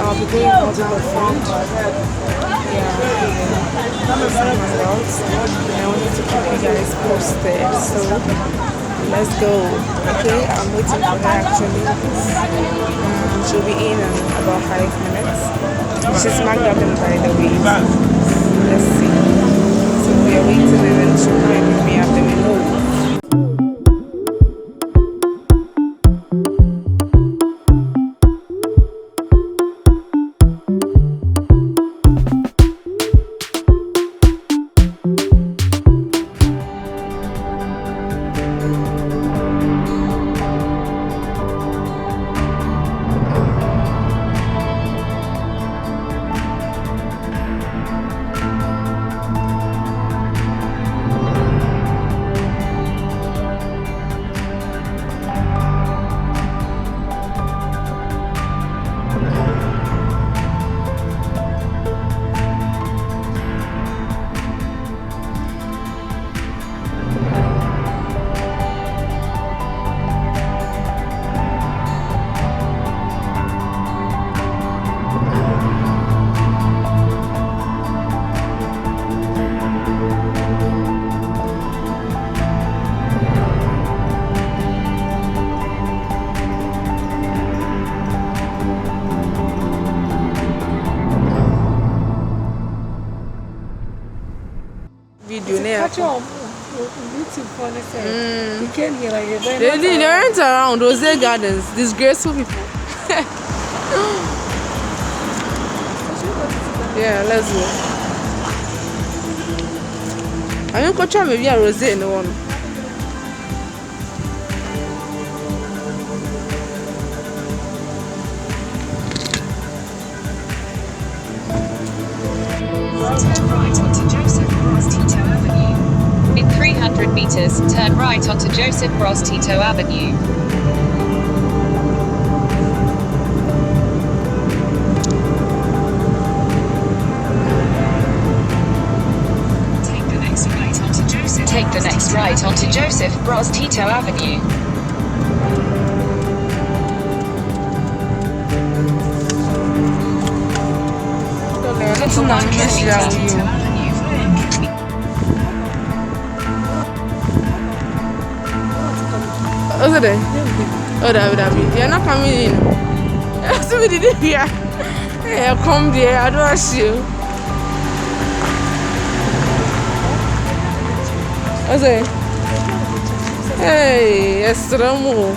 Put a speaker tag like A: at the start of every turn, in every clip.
A: I'll be going out with a friend. Yeah, somewhere else. I wanted to keep you guys posted, so let's go. Okay, I'm waiting for her actually. She'll be in about 5 minutes. She's Magdalene, by the way. Let's see. So we are waiting and then she'll come and pick me up, then we move. They went around Rose Gardens, disgraceful people. Yeah, let's go. I don't coach maybe a Rose in the one.
B: In 300 meters, turn right onto Joseph Broz Tito Avenue. Take the next right onto Joseph Broz Tito Avenue. For 1 kilometer.
A: What's it? Oh, that you're not coming in. Somebody did here. Hey, I'll come there. I don't ask you. What's it? Hey, yes, Ramo.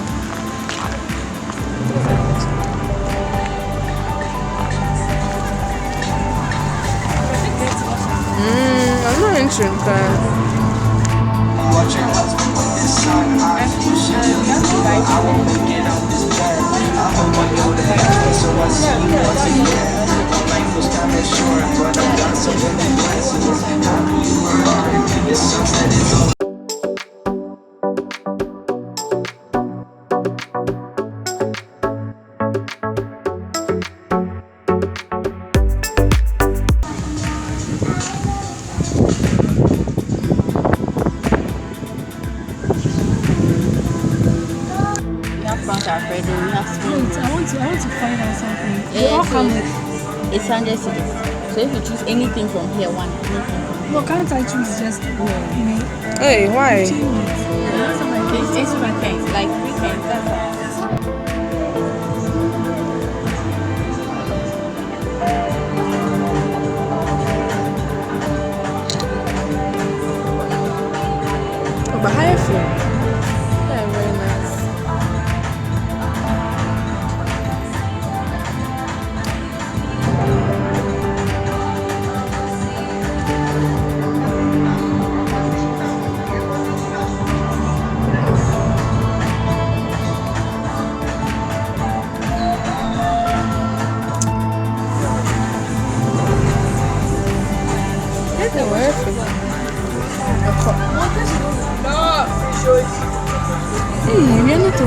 A: I'm not entering, watch your husband with this song. I won't make it out this bed. I hope I go to heaven, so I see you once again. My life was kinda short, but I got so many blessings. How do you learn? This sunset is over.
C: I want to find out something. They all come with.
D: It's 100 cities. So if you choose anything from here, one.
C: No, can't I choose just me?
A: Hey, why?
D: It's weekends, like weekends. That's all.
A: But how you feel? Yeah, very nice.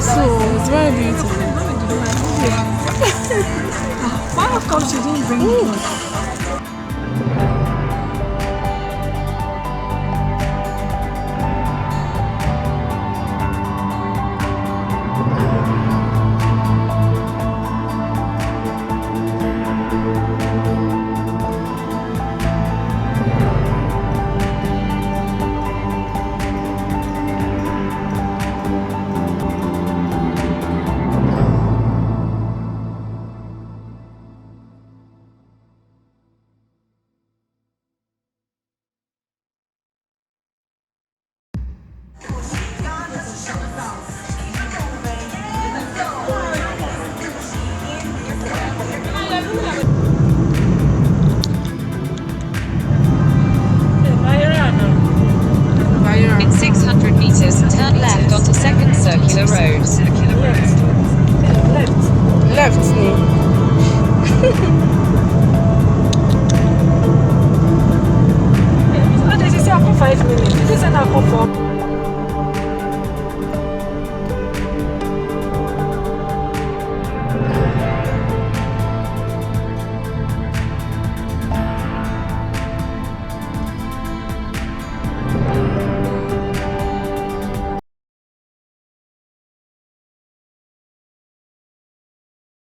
A: It's very beautiful.
C: Why of course you didn't bring me? taco for